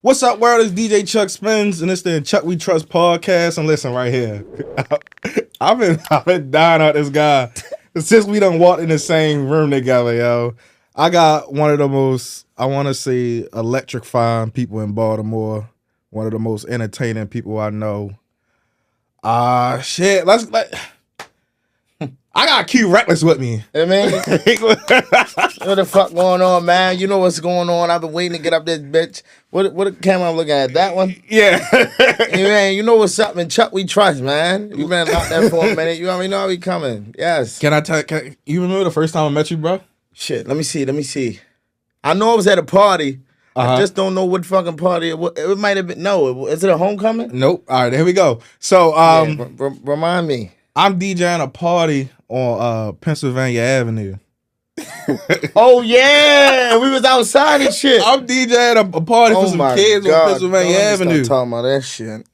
What's up, world? It's DJ Chuck Spins, and it's the Chuck We Trust podcast. And listen right here, I've been dying out this guy since we done walked in the same room together, yo. I got one of the most, I want to say, electrifying people in Baltimore. One of the most entertaining people I know. Shit. I got Q Reckless with me. I mean, what the fuck going on, man? You know what's going on. I've been waiting to get up this bitch. What camera I'm looking at? That one? Yeah. Hey, man, you know what's up, man. Chuck We Trust, man. You been out there for a minute. You already know how we coming. Yes. Can I tell you remember the first time I met you, bro? Shit, let me see. I know I was at a party. I just don't know what fucking party it was. It might have been. No, is it a homecoming? Nope. All right, here we go. So, remind me. I'm DJing a party on Pennsylvania Avenue. Oh yeah, we was outside and shit. I'm DJing a party for some kids on Pennsylvania Avenue. Talking about that shit. And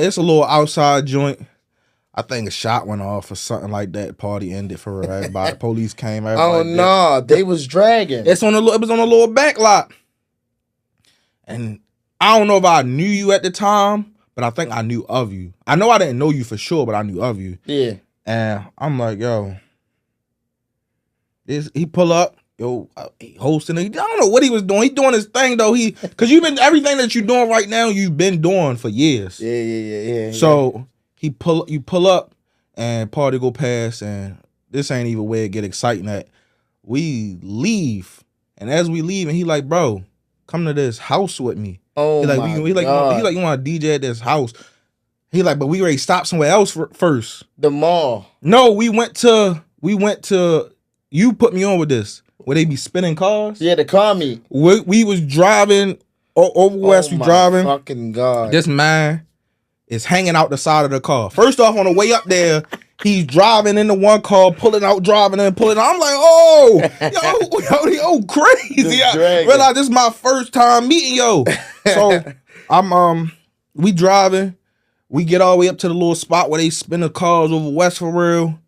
it's a little outside joint. I think a shot went off or something like that. Party ended for everybody. Police came. Oh no, they was dragging. It was on a little back lot. And I don't know if I knew you at the time, but I think I knew of you. I know I didn't know you for sure, but I knew of you. Yeah. And I'm like, yo, he pull up, he hosting it. I don't know what he was doing. He doing his thing though. Cause everything that you're doing right now, you've been doing for years. Yeah. So you pull up and party go past, and this ain't even where it get exciting at. We leave, and as we leave, and he like, bro, come to this house with me. Oh he like, my he like, God. you want to DJ at this house? He like, but we ready to stop somewhere else first. The mall. No, we went to. You put me on with this. Where they be spinning cars. Yeah, the car meet. We was driving over west. We driving. Fucking God. This man is hanging out the side of the car. First off, on the way up there, he's driving in the one car, pulling out, driving in, pulling out. I'm like, oh, yo, crazy. I realize this is my first time meeting yo. So we driving. We get all the way up to the little spot where they spin the cars over west for real.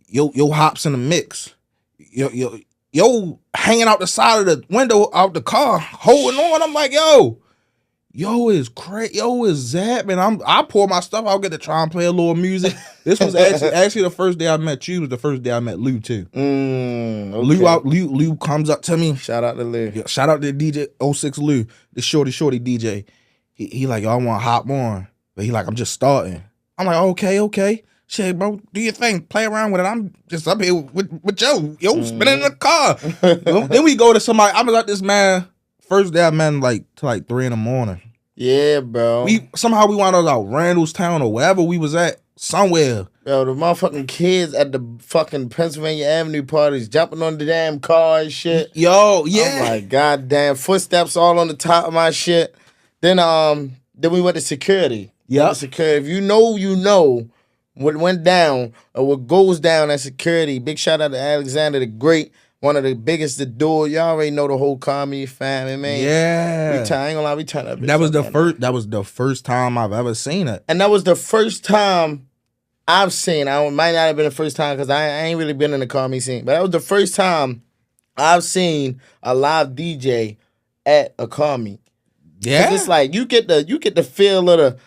Yo hops in the mix. Yo hanging out the side of the window out the car, holding on. I'm like, yo is crazy. Yo is zapping. I pour my stuff out, get to try and play a little music. This was actually the first day I met you. Was the first day I met Lou too. Okay. Lou comes up to me. Shout out to Lou. Yeah, shout out to DJ 06 Lou, the shorty DJ. He like, yo, I want to hop on. But he like, I'm just starting. I'm like, okay. Shit, bro, do your thing. Play around with it. I'm just up here with Joe. Spinning in the car. Then we go to somebody. I was like this man. First day I met him till 3 a.m. Yeah, bro. We wound up out Randallstown or wherever we was at. Somewhere. Yo, the motherfucking kids at the fucking Pennsylvania Avenue parties jumping on the damn car and shit. Yo, yeah. I'm like, goddamn, footsteps all on the top of my shit. Then we went to security. Yeah. Security. If you know what went down or what goes down at security. Big shout out to Alexander the Great, one of the biggest to do it. Y'all already know the whole comedy family, man. Yeah. I ain't gonna lie, we turned up. That was the first time I've ever seen it. And that was the first time I've seen. It might not have been the first time because I ain't really been in the comedy scene. But that was the first time I've seen a live DJ at a comedy. Yeah. It's like you get the feel of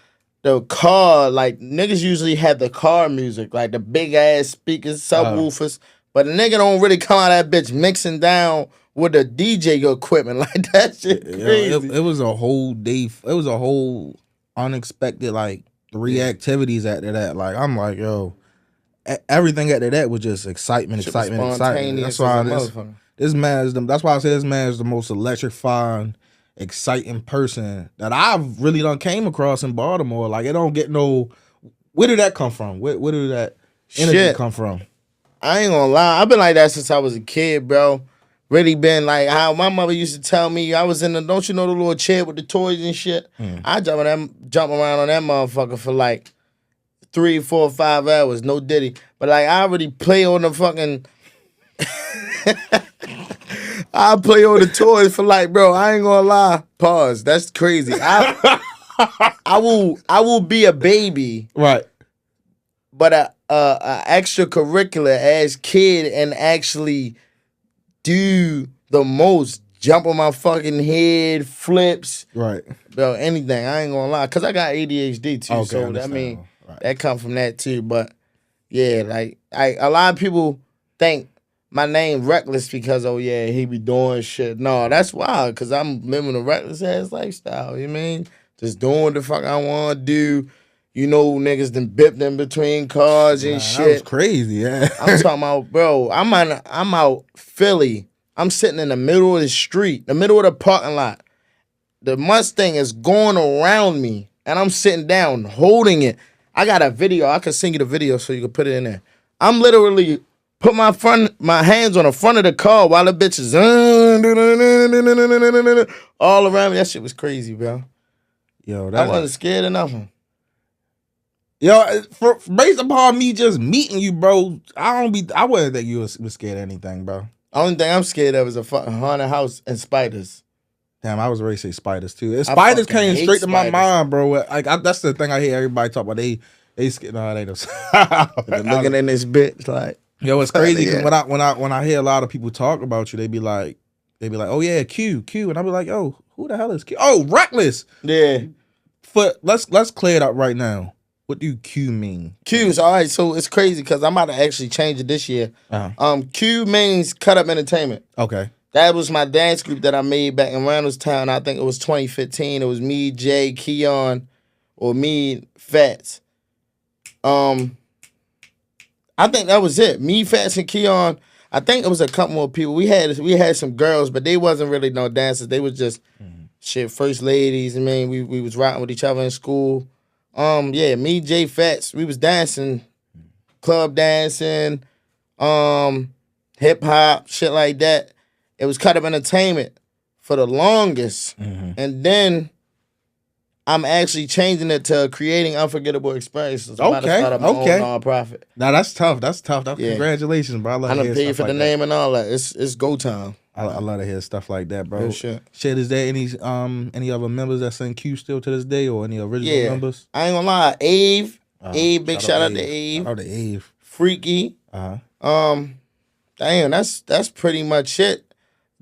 the car, like niggas usually have the car music, like the big ass speakers, subwoofers, but the nigga don't really come out of that bitch mixing down with the DJ equipment like that shit. Crazy. It was a whole day. It was a whole unexpected 3 activities after that. Like I'm like, yo, everything after that was just excitement. That's why this man is that's why I say this man is the most electrifying, exciting person that I've really done came across in Baltimore. Like it don't get no. Where did that come from? Where did that energy come from? I ain't gonna lie, I've been like that since I was a kid, bro. Really been like how my mother used to tell me. I was in the don't you know the little chair with the toys and shit. I jump around on that motherfucker for 3, 4, 5 hours, no diddy. But I already play on the fucking. I play on the toys for bro, I ain't gonna lie. Pause. That's crazy. I will be a baby. Right. But a extracurricular as kid and actually do the most jump on my fucking head, flips. Right. Bro, anything. I ain't gonna lie. Because I got ADHD too. Okay, so, I mean, right. that come from that too. But, yeah, like, a lot of people think my name Reckless because, oh, yeah, he be doing shit. No, that's wild because I'm living a reckless-ass lifestyle. You know what I mean? Just doing what the fuck I want to do. You know, niggas done bipped in between cars and shit. That was crazy, yeah. I'm talking about, bro, I'm out Philly. I'm sitting in the middle of the street, the middle of the parking lot. The Mustang is going around me, and I'm sitting down, holding it. I got a video. I can send you the video so you can put it in there. I'm literally put my hands on the front of the car while the bitch is all around me. That shit was crazy, bro. Yo, I wasn't scared of nothing. Yo, based upon me just meeting you, bro, I wouldn't think you was scared of anything, bro. Only thing I'm scared of is a fucking haunted house and spiders. Damn, I was ready to say spiders too. Spiders came straight to my mind, bro. Like that's the thing I hear everybody talk about. They scared. No, they don't. Looking in this bitch like. Yo, it's crazy because when I hear a lot of people talk about you, they be like, oh yeah, Q, and I be like, oh, who the hell is Q? Oh, Reckless. Yeah. Let's clear it up right now. What do Q mean? Q's all right. So it's crazy because I'm about to actually change it this year. Uh-huh. Q means Cut Up Entertainment. Okay. That was my dance group that I made back in Randallstown. I think it was 2015. It was me, Jay, Keon, or me, Fats. I think that was it. Me, Fats, and Keon. I think it was a couple more people. We had some girls, but they wasn't really no dancers. They was just first ladies. I mean, we was rocking with each other in school. Yeah, me, Jay, Fats, we was dancing, club dancing, hip hop, shit like that. It was Cut Up Entertainment for the longest. And then I'm actually changing it to Creating Unforgettable Experiences. I'm about to start up my own nonprofit. Now that's tough. Congratulations, bro. I done paid for the name and all that. It's go time. I love to hear stuff like that, bro. Shit, is there any other members that's in Q still to this day, or any original members? I ain't gonna lie, Ave, big shout out to Ave. Shout out to Ave. Freaky. Damn, that's pretty much it.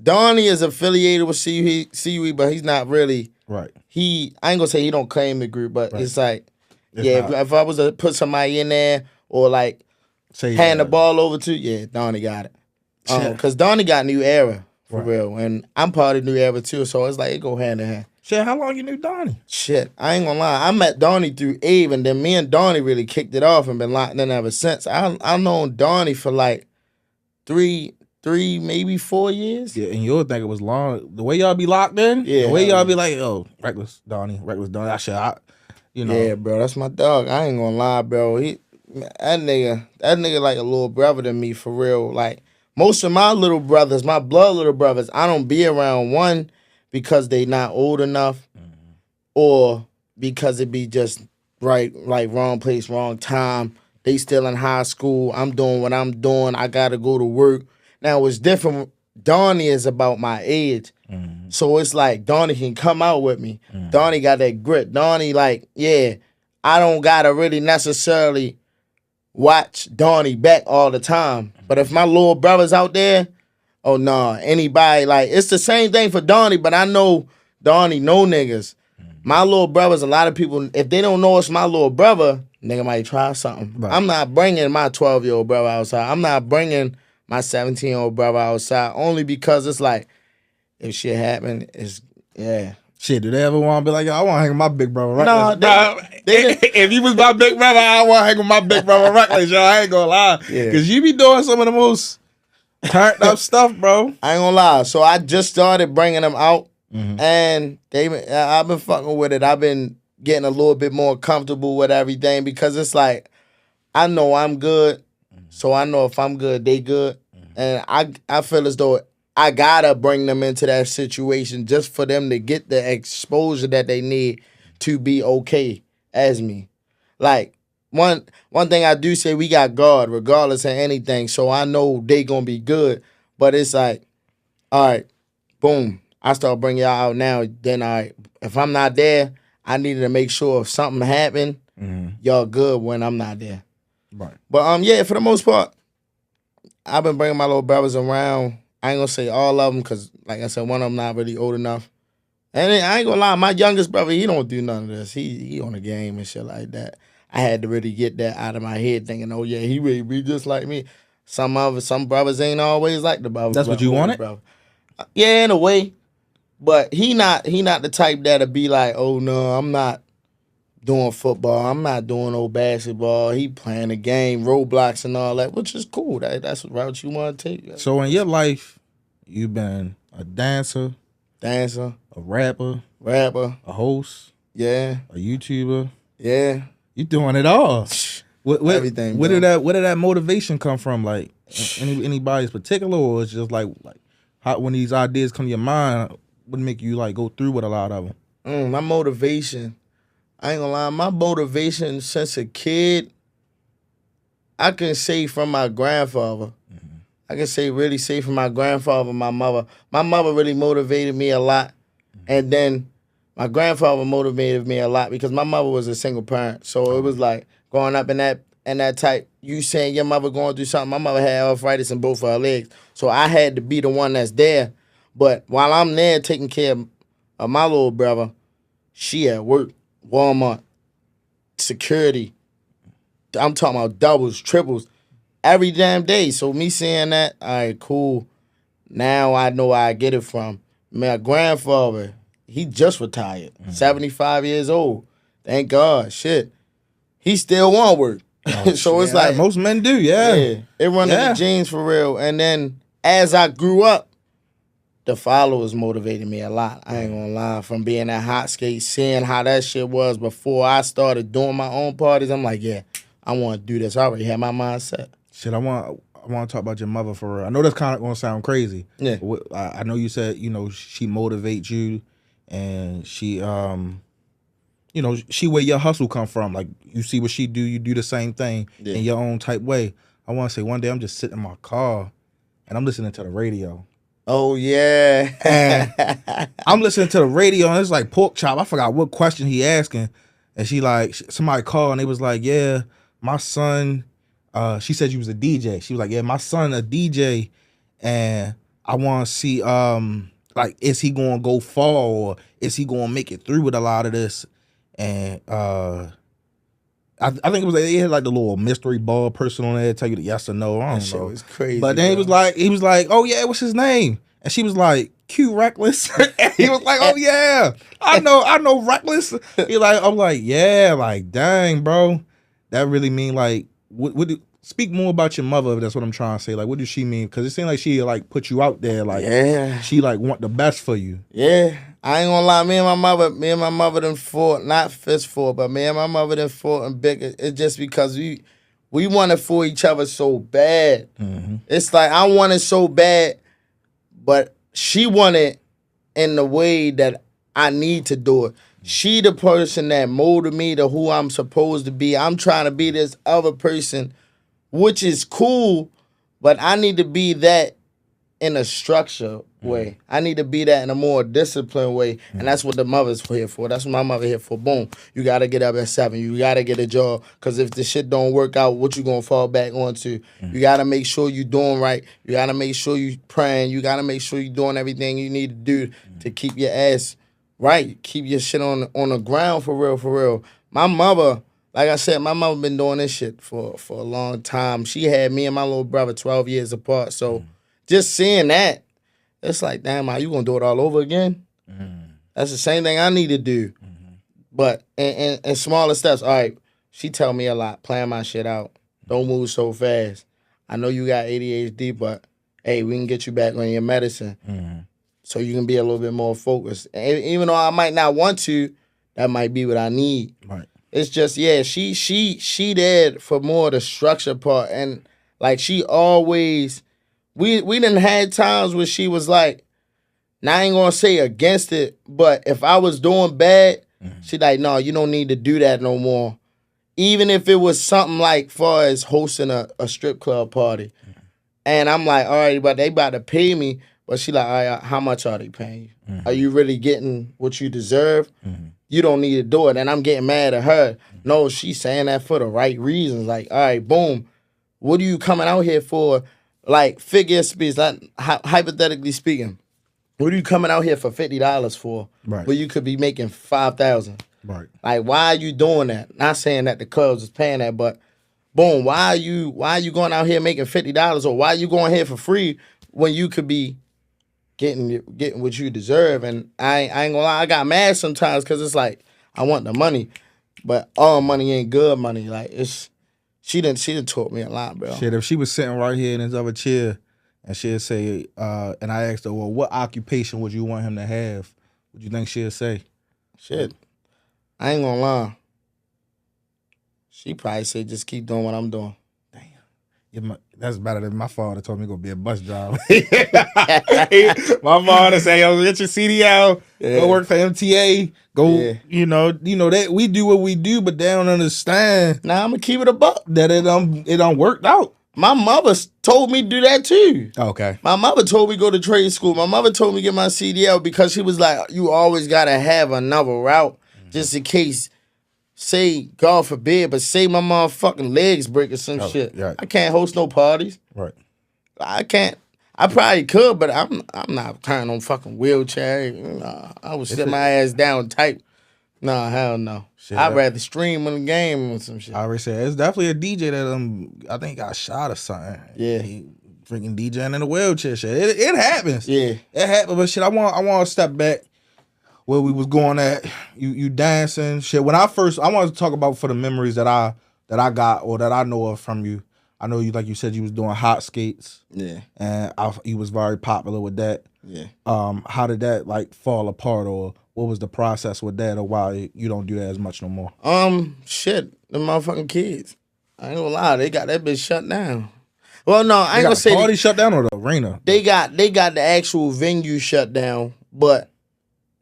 Donnie is affiliated with CUE, but he's not really. Right. I ain't gonna say he don't claim the group, but it's like, if I was to put somebody in there or like hand the ball over to, Donnie got it. Because Donnie got New Era, for real. And I'm part of New Era, too. So it's like, it go hand in hand. Shit, how long you knew Donnie? Shit, I ain't gonna lie. I met Donnie through Abe, and then me and Donnie really kicked it off and been locked in ever since. I've known Donnie for like three, maybe 4 years. Yeah, and you'll think it was long. The way y'all be locked in? Yeah. The way y'all be like, oh, Reckless Donnie. Yeah, bro, that's my dog. I ain't gonna lie, bro. That nigga like a little brother to me, for real. Like, most of my little brothers, my blood little brothers, I don't be around, one, because they not old enough, or because it be just wrong place, wrong time. They still in high school. I'm doing what I'm doing. I gotta go to work. Now, it's different. Donnie is about my age. So it's like Donnie can come out with me. Donnie got that grit. Donnie, like, I don't gotta really necessarily watch Donnie back all the time. But if my little brother's out there, oh no, anybody, like, it's the same thing for Donnie, but I know Donnie know niggas. My little brothers, a lot of people, if they don't know it's my little brother, nigga might try something. Right. I'm not bringing my 12-year-old brother outside. I'm not bringing my 17-year-old brother outside, only because it's like, if shit happen, Shit, do they ever want to be like, yo, I want to hang with my big brother Reckless? No, if you was my big brother, I want to hang with my big brother Reckless, yo. I ain't gonna lie. Because you be doing some of the most turned up stuff, bro. I ain't gonna lie. So I just started bringing them out, and I've been fucking with it. I've been getting a little bit more comfortable with everything because it's like, I know I'm good, so I know if I'm good, they good. And I feel as though I gotta bring them into that situation just for them to get the exposure that they need to be okay as me. Like, one thing I do say, we got God regardless of anything, so I know they gonna be good. But it's like, all right, boom, I start bringing y'all out now. Then if I'm not there, I needed to make sure if something happened, y'all good when I'm not there. Right. But for the most part, I've been bringing my little brothers around. I ain't gonna say all of them because, like I said, one of them not really old enough. And then, I ain't gonna lie, my youngest brother, he don't do none of this. He on the game and shit like that. I had to really get that out of my head, thinking, oh yeah, he really be just like me. Some brothers ain't always like the brother. That's what you wanted? Brother. Yeah, in a way. But he not the type that'll be like, oh no, I'm not doing football. I'm not doing no basketball. He playing the game, Roblox and all that, which is cool. That's the route you want to take. So in your life, you've been a dancer, a rapper, a host, yeah, a YouTuber. Yeah. You doing it all. Everything. Where did that motivation come from? Like anybody's particular, or it's just like how when these ideas come to your mind, what make you like go through with a lot of them? My motivation, I ain't gonna lie, my motivation since a kid, I can say from my grandfather. Mm-hmm. I can really say from my grandfather, my mother. My mother really motivated me a lot. Mm-hmm. And then my grandfather motivated me a lot because my mother was a single parent. So it was like growing up in that type, you saying your mother going through something. My mother had arthritis in both of her legs. So I had to be the one that's there. But while I'm there taking care of my little brother, she at work, Walmart, security. I'm talking about doubles, triples, every damn day. So me saying that, all right, cool. Now I know where I get it from. My grandfather, he just retired, 75 years old. Thank God, shit. He still want work. Oh, so it's like most men do, yeah. It run in the genes for real. And then as I grew up, the followers motivated me a lot. I ain't gonna lie. From being at Hot Skate, seeing how that shit was before I started doing my own parties, I'm like, yeah, I want to do this. I already had my mindset. Shit, I want to talk about your mother for real. I know that's kind of gonna sound crazy. Yeah. I know you said she motivates you, and she she where your hustle come from. Like you see what she do, you do the same thing in your own type way. I want to say one day I'm just sitting in my car, and I'm listening to the radio. Oh, yeah. And I'm listening to the radio, and it's like Pork Chop. I forgot what question he asking. And she like, somebody called, and they was like, yeah, my son, she said you was a DJ. She was like, yeah, my son a DJ, and I want to see, like, is he going to go far, or is he going to make it through with a lot of this? And I think it was they had like the little mystery ball person on there tell you the yes or no. I don't know. It was crazy. But then he was like, oh yeah, what's his name? And she was like, Q Reckless. And he was like, oh yeah, I know Reckless. I'm like, yeah, like dang, bro, that really mean like speak more about your mother. That's what I'm trying to say. Like, what does she mean? Because it seemed like she like put you out there. Like, she like want the best for you. Yeah. I ain't gonna lie, me and my mother done fought, not fist fought, but me and my mother done fought and big. It's just because we wanted for each other so bad. Mm-hmm. It's like I wanted so bad, but she wanted in the way that I need to do it. She the person that molded me to who I'm supposed to be. I'm trying to be this other person, which is cool, but I need to be that in a structure way. I need to be that in a more disciplined way. And that's what the mother's here for. That's what my mother here for. Boom. You got to get up at 7. You got to get a job. Because if the shit don't work out, what you going to fall back onto? You got to make sure you doing right. You got to make sure you praying. You got to make sure you doing everything you need to do to keep your ass right. Keep your shit on the ground for real. My mother, like I said, my mother been doing this shit for a long time. She had me and my little brother 12 years apart. So just seeing that, it's like, damn, are you gonna do it all over again? That's the same thing I need to do. But in smaller steps. All right, she tell me a lot, plan my shit out. Don't move so fast. I know you got ADHD, but hey, we can get you back on your medicine. So you can be a little bit more focused. And even though I might not want to, that might be what I need. Right. It's just, yeah, she there for more of the structure part. And like she always, we done had times where she was like, now I ain't gonna say against it, but if I was doing bad, she like, no, you don't need to do that no more. Even if it was something like far as hosting a strip club party. And I'm like, all right, but they about to pay me. But she like, all right, how much are they paying you? Are you really getting what you deserve? You don't need to do it. And I'm getting mad at her. No, she's saying that for the right reasons. Like, all right, boom. What are you coming out here for? like figure speech, like hypothetically speaking, what are you coming out here for $50 for? Right. Where you could be making 5,000. Right. Like, why are you doing that? Not saying that the clubs is paying that, but boom, why are you going out here making $50, or why are you going here for free when you could be getting what you deserve? And I ain't gonna lie, I got mad sometimes because it's like I want the money, but all money ain't good money. Like she done taught me a lot, bro. Shit, if she was sitting right here in this other chair and she'd say, and I asked her, well, what occupation would you want him to have? What do you think she'd say? Shit, I ain't gonna lie. She probably said, just keep doing what I'm doing. Yeah, that's better than my father told me to go be a bus driver. My father say, yo, get your CDL, go work for MTA, go, you know that we do what we do, but they don't understand. Nah, I'm gonna keep it a buck. That it don't work out. My mother told me to do that too. Okay. My mother told me to go to trade school. My mother told me to get my CDL because she was like, you always gotta have another route just in case. Say, God forbid, but say my motherfucking legs break or some shit. Right. I can't host no parties. Right. I can't. I probably could, but I'm not carrying on fucking wheelchair. Nah, I would sit my ass down tight. Nah, hell no. Shit, I'd rather stream in the game or some shit. I already said it's definitely a DJ that I think got shot or something. Yeah. He freaking DJing in a wheelchair shit. It happens. Yeah. It happens, but shit, I want to step back. Where we was going at, you dancing, shit. When I wanted to talk about for the memories that I got or that I know of from you. I know you, like you said, you was doing hot skates. Yeah. And you was very popular with that. Yeah. How did that like fall apart, or what was the process with that, or why you don't do that as much no more? Shit, the motherfucking kids. I ain't gonna lie, they got that bitch shut down. Well, no, I ain't gonna say the party shut down or the arena. They got the actual venue shut down, but.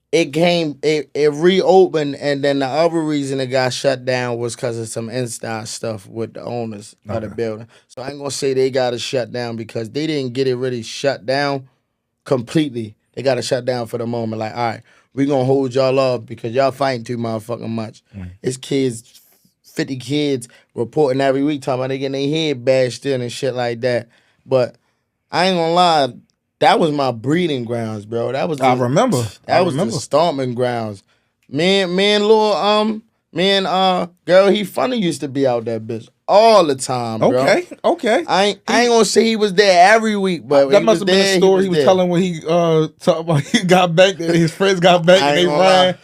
It reopened, and then the other reason it got shut down was because of some inside stuff with the owners of the building. So I ain't gonna say they got it shut down because they didn't get it really shut down completely. They got it shut down for the moment. Like, all right, we gonna hold y'all up because y'all fighting too motherfucking much. It's kids, 50 kids reporting every week talking about they getting their head bashed in and shit like that. But I ain't gonna lie. That was my breeding grounds, bro. I remember. That was the stomping grounds. Me and Girl He Funny used to be out that bitch all the time, bro. Okay. I ain't gonna say he was there every week, but that must have been a story he was telling when he talked about he got back and his friends got back and they ran.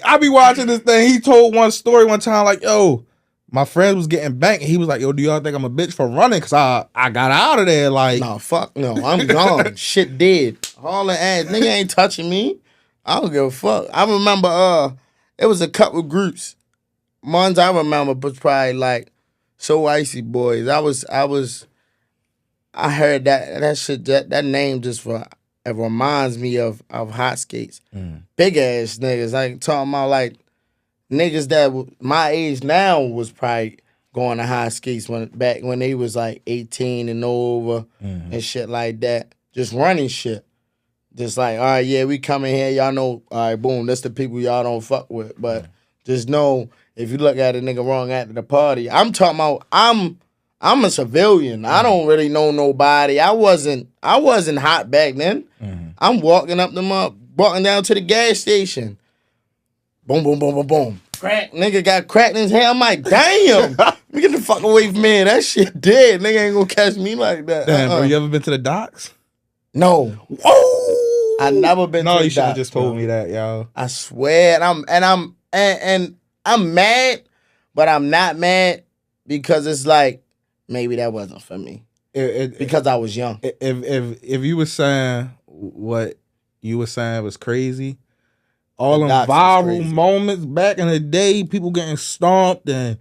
I be watching this thing. He told one story one time like, yo, my friend was getting banked, and he was like, yo, do y'all think I'm a bitch for running? Because I got out of there, like... No, fuck no. I'm gone. Shit dead. Hauling ass. Nigga ain't touching me. I don't give a fuck. I remember, it was a couple groups. Ones I remember was probably, like, So Icy Boys. I heard that shit, that name just it reminds me of hot skates. Big ass niggas. Like, talking about, like, niggas that my age now was probably going to high skates back when they was like 18 and over and shit like that. Just running shit. Just like, all right, yeah, we coming here. Y'all know, all right, boom, that's the people y'all don't fuck with. But just know, if you look at a nigga wrong after the party, I'm talking about, I'm a civilian. I don't really know nobody. I wasn't hot back then. I'm walking down to the gas station. Boom, boom, boom, boom, boom. Crack. Nigga got cracked in his head. I'm like, damn. Get the fuck away from me. That shit dead. Nigga ain't gonna catch me like that. Damn, bro, you ever been to the docks? No. Whoa. I never been to the docks. No, you should have just told me that, y'all. I swear. And I'm mad, but I'm not mad because it's like, maybe that wasn't for me. Because I was young. If you were saying what you were saying was crazy, all them viral moments back in the day, people getting stomped, and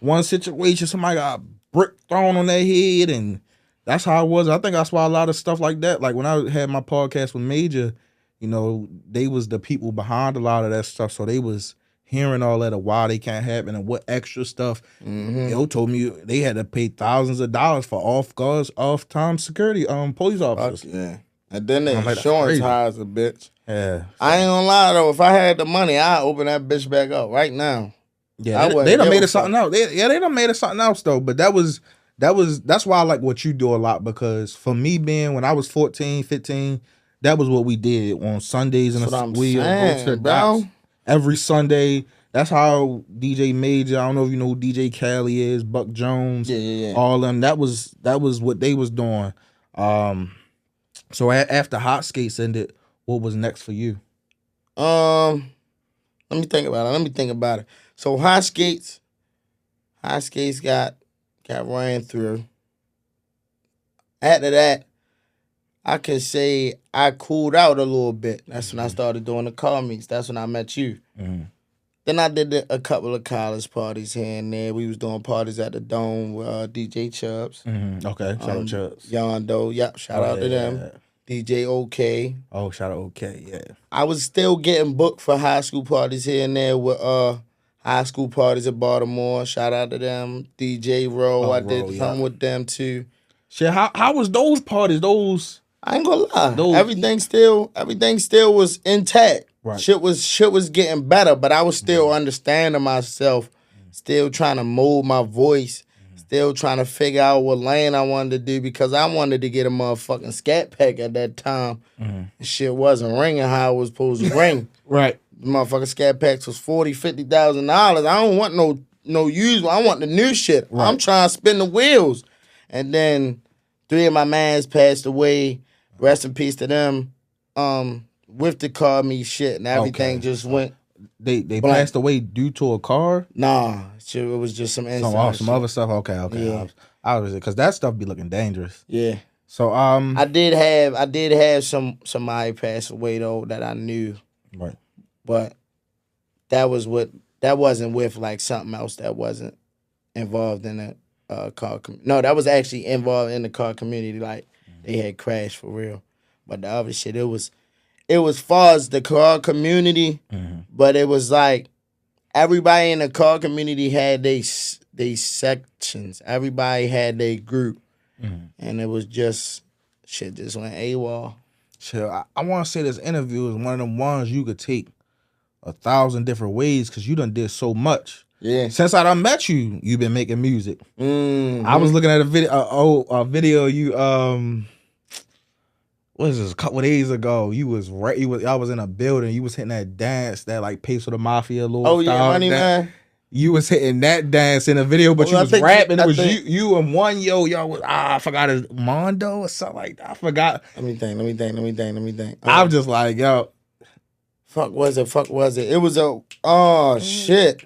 one situation, somebody got a brick thrown on their head, and that's how it was. I think that's why a lot of stuff like that, like when I had my podcast with Major, you know, they was the people behind a lot of that stuff, so they was hearing all that of why they can't happen and what extra stuff. Yo told me they had to pay thousands of dollars for off-time security police officers. Yeah. And then the insurance hires a bitch. Yeah. I ain't gonna lie though, if I had the money, I'd open that bitch back up right now. Yeah, they done made it something else. They done made it something else though. But that was that's why I like what you do a lot, because for me being when I was 14, 15, that was what we did on Sundays and we go to the docks every Sunday. That's how DJ Major, I don't know if you know who DJ Cali is, Buck Jones, all them. That was what they was doing. So after Hot Skates ended, what was next for you? Let me think about it. So Hot Skates got ran through. After that, I can say I cooled out a little bit. That's when I started doing the car meets. That's when I met you. Mm-hmm. Then I did a couple of college parties here and there. We was doing parties at the Dome with DJ Chubbs. Mm-hmm. Okay, shout out Chubbs. Yondo, yep, shout out to them. DJ OK. Oh, shout out OK, yeah. I was still getting booked for high school parties here and there with high school parties in Baltimore. Shout out to them. DJ Rowe, I did something with them too. Shit, how was those parties? I ain't gonna lie. Everything still was intact. Right. Shit was getting better, but I was still understanding myself, still trying to mold my voice, still trying to figure out what lane I wanted to do, because I wanted to get a motherfucking scat pack at that time. Mm-hmm. Shit wasn't ringing how it was supposed to ring. Right. The motherfucking scat packs was $40,000, $50,000. I don't want no used one. I want the new shit. Right. I'm trying to spin the wheels. And then 3 of my mans passed away. Rest in peace to them. With the car me shit and everything just went. They passed away due to a car? Nah, it was just some some other stuff. Okay. Yeah. I was because that stuff be looking dangerous. Yeah. So I did have somebody pass away though that I knew. Right. But that wasn't with like something else that wasn't involved in the car. No, that was actually involved in the car community. Like they had crashed for real. But the other shit, it was far as the car community, but it was like everybody in the car community had they sections. Everybody had their group, and it was just shit just went AWOL. Shit, I want to say this interview is one of them ones you could take 1,000 different ways because you done did so much. Yeah. Since I done met you, you've been making music. Mm-hmm. I was looking at a video you what is this? A couple of days ago, I was in a building. You was hitting that dance, that like Pace of the Mafia little. Oh yeah, Money Man. You was hitting that dance in a video, but you was rapping. It was you and one y'all was I forgot his Mondo or something like that. I forgot. Let me think. I'm just like Fuck was it? It was shit.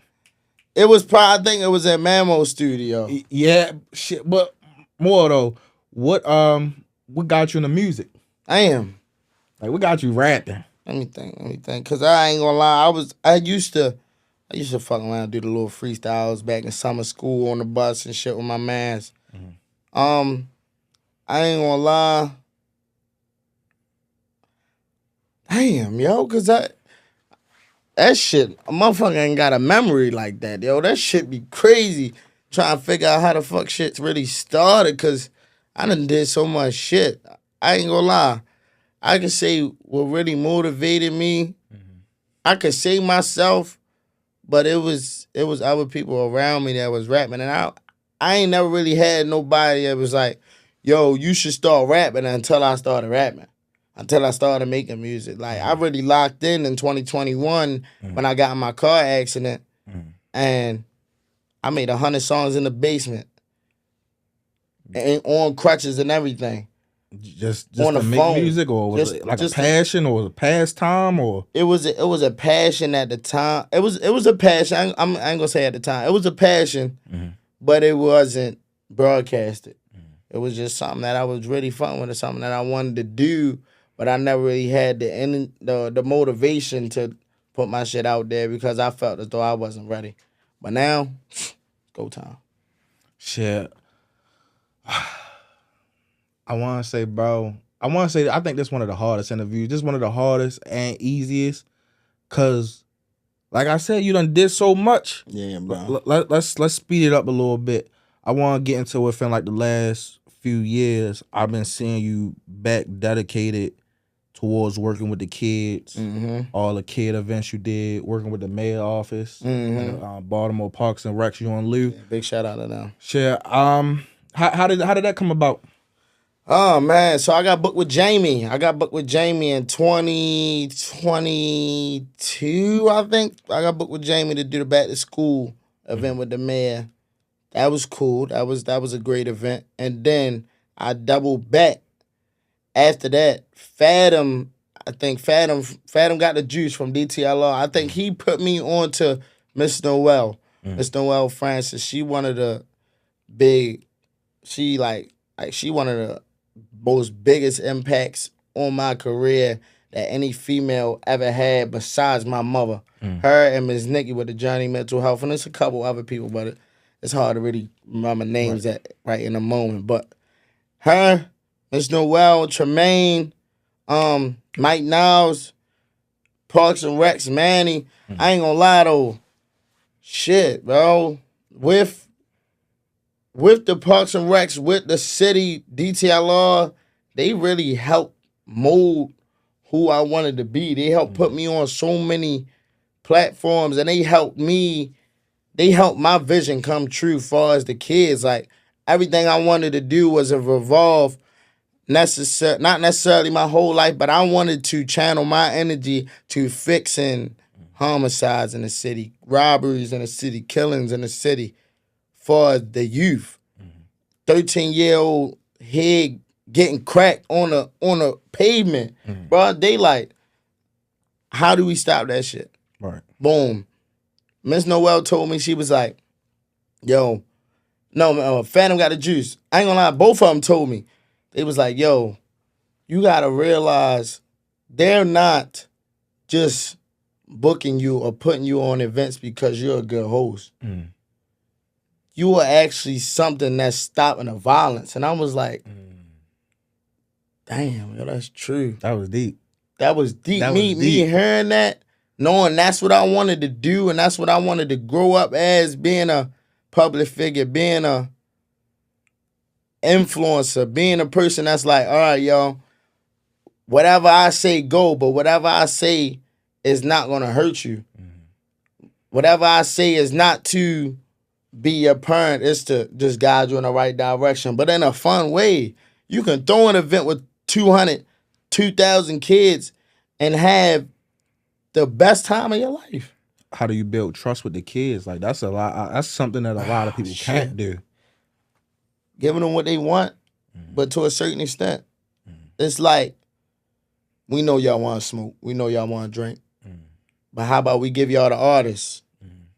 It was probably, I think it was at Mammo Studio. Yeah, shit. But more though, what got you into music? I am. Like, what got you rapping? Let me think. Cause I ain't gonna lie, I used to fuck around and do the little freestyles back in summer school on the bus and shit with my mans. Mm-hmm. I ain't gonna lie. Damn, yo, cause that shit, a motherfucker ain't got a memory like that, yo. That shit be crazy. Trying to figure out how the fuck shit really started, cause I done did so much shit. I ain't gonna lie. I can say what really motivated me. Mm-hmm. I could say myself, but it was other people around me that was rapping, and I ain't never really had nobody that was like, "Yo, you should start rapping." Until I started rapping, until I started making music. Like I really locked in 2021 when I got in my car accident, and I made 100 songs in the basement, and on crutches and everything. Just on to make phone. Music, or was it like a passion, or a pastime, or it was a passion at the time. It was a passion. I ain't gonna say at the time. It was a passion, but it wasn't broadcasted. It was just something that I was really fun with, or something that I wanted to do, but I never really had the motivation to put my shit out there because I felt as though I wasn't ready. But now, go time. Shit. I want to say, bro, I think this is one of the hardest interviews. This is one of the hardest and easiest. Because, like I said, you done did so much. Yeah, bro. Let's speed it up a little bit. I want to get into it within like the last few years. I've been seeing you back dedicated towards working with the kids. All the kid events you did, working with the mayor office, and, Baltimore Parks and Recs, you and Lou. Yeah, big shout out to them. Shit, How did that come about? Oh man, so I got booked with Jamie. I got booked with Jamie in 2022, I think. I got booked with Jamie to do the back to school event with the mayor. That was cool. That was a great event. And then I doubled back. After that, Fathom, I think Fathom got the juice from DTLR. I think he put me on to Miss Noel. Miss Noel Francis. She one of the big, she one of the most biggest impacts on my career that any female ever had besides my mother. Her and Miss Nikki with the Journey Mental Health, and there's a couple other people, but it's hard to really remember names right in the moment. But her, Miss Noel, Tremaine, Mike Niles, Parks and Recs, Manny. I ain't gonna lie though. Shit, bro. With the Parks and Recs, with the city, DTLR, they really helped mold who I wanted to be. They helped put me on so many platforms, and they helped my vision come true far as the kids. Like, everything I wanted to do was a revolve, not necessarily my whole life, but I wanted to channel my energy to fixing homicides in the city, robberies in the city, killings in the city for the youth. 13-year-old head getting cracked on a pavement. Bro, they like, how do we stop that shit? Right. Boom. Miss Noel told me, she was like, yo, no, Phantom got the juice. I ain't gonna lie, both of them told me. They was like, yo, you gotta realize they're not just booking you or putting you on events because you're a good host. You are actually something that's stopping the violence. And I was like, damn, yo, that's true. That was deep. That was deep. Me hearing that, knowing that's what I wanted to do and that's what I wanted to grow up as, being a public figure, being a influencer, being a person that's like, all right, yo, whatever I say, go, but whatever I say is not going to hurt you. Whatever I say is not to be your parent, it's to just guide you in the right direction, but in a fun way. You can throw an event with 2,000 kids and have the best time of your life. How do you build trust with the kids? Like, that's a lot. That's something that a lot of people can't do. Giving them what they want, but to a certain extent. It's like, we know y'all want to smoke. We know y'all want to drink. But how about we give y'all the artists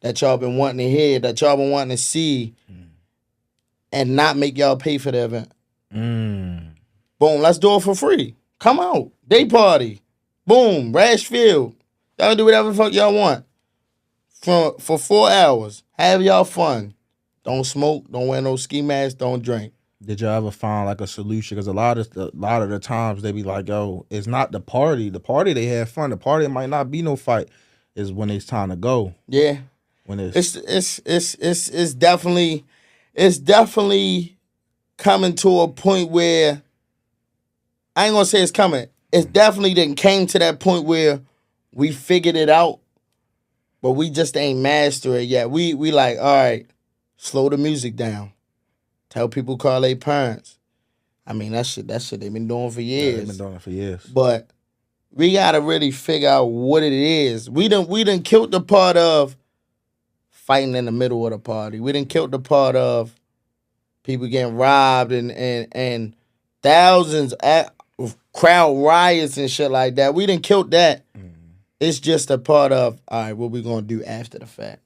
that y'all been wanting to hear, that y'all been wanting to see, and not make y'all pay for the event? Boom, let's do it for free. Come out. Day party. Boom, Rashfield. Y'all do whatever the fuck y'all want. For 4 hours. Have y'all fun. Don't smoke, don't wear no ski mask, don't drink. Did y'all ever find like a solution? Because a lot of the times they be like, yo, it's not the party. The party, they have fun. The party might not be no fight. Is when it's time to go. Yeah. When it's definitely coming to a point where, I ain't gonna say it's coming. It's definitely didn't came to that point where we figured it out, but we just ain't master it yet. We like, all right, slow the music down. Tell people call their parents. I mean, that shit they've been doing for years. Yeah, they've been doing it for years. But we gotta really figure out what it is. We done killed the part of fighting in the middle of the party. We done killed the part of people getting robbed and thousands of crowd riots and shit like that. We done killed that. It's just a part of, all right, what we gonna do after the fact.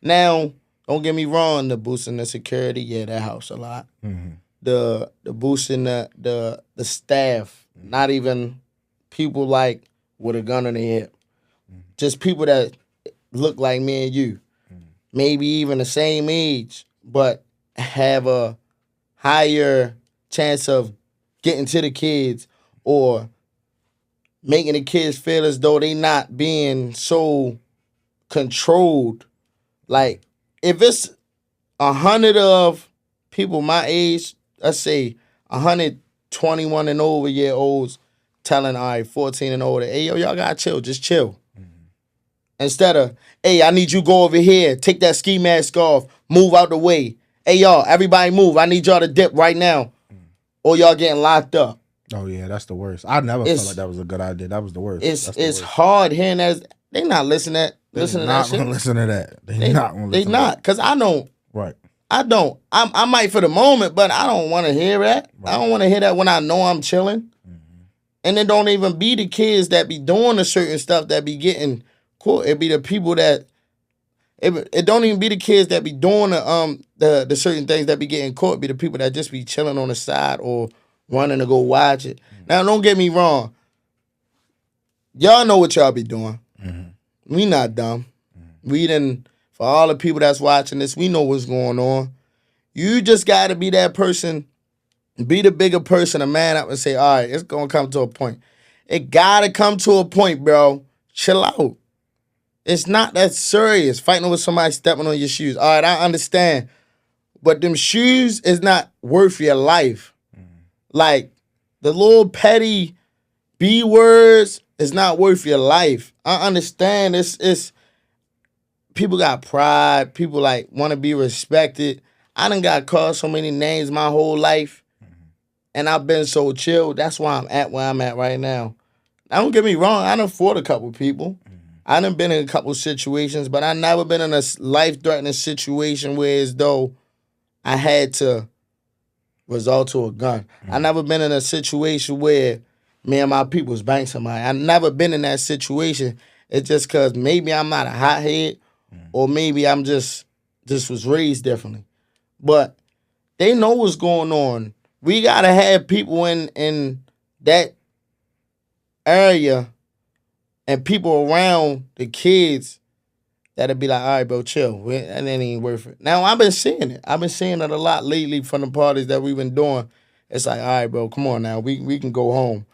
Now, don't get me wrong, the boosting the security, yeah, that helps a lot. The boosting the staff, not even people like with a gun in their hip. Just people that look like me and you. Maybe even the same age, but have a higher chance of getting to the kids or making the kids feel as though they not being so controlled. Like, if it's 100 of people my age, let's say 121 and over year olds telling, all right, 14 and older, hey, yo, y'all gotta chill, just chill. Instead of, hey, I need you to go over here, take that ski mask off, move out the way. Hey, y'all, everybody move. I need y'all to dip right now. Or y'all getting locked up. Oh, yeah, that's the worst. I never felt like that was a good idea. That was the worst. It's hard hearing that. They not listening to that shit. They're not going to listen to that. They not going to listen to that. They not, because I don't. Right. I don't. I might for the moment, but I don't want to hear that. Right. I don't want to hear that when I know I'm chilling. Mm-hmm. And it don't even be the kids that be doing the certain stuff that be getting caught. It be the people that, it don't even be the kids that be doing the certain things that be getting caught. It be the people that just be chilling on the side or running to go watch it. Mm-hmm. Now, don't get me wrong. Y'all know what y'all be doing. Mm-hmm. We not dumb. Mm-hmm. We done, for all the people that's watching this, we know what's going on. You just got to be that person, be the bigger person, a man up and say, all right, it's going to come to a point. It got to come to a point, bro. Chill out. It's not that serious, fighting with somebody stepping on your shoes. All right, I understand. But them shoes is not worth your life. Like, the little petty B words is not worth your life. I understand it's people got pride. People, like, want to be respected. I done got called so many names my whole life. And I've been so chill. That's why I'm at where I'm at right now. Now, don't get me wrong. I done fought a couple people. I done been in a couple situations, but I never been in a life-threatening situation where as though I had to resort to a gun. I never been in a situation where me and my people was banging somebody. I never been in that situation. It's just because maybe I'm not a hothead or maybe I'm just was raised differently. But they know what's going on. We got to have people in that area and people around the kids that'll be like, all right, bro, chill. And it ain't worth it. Now, I've been seeing it. I've been seeing it a lot lately from the parties that we've been doing. It's like, all right, bro, come on now. We can go home.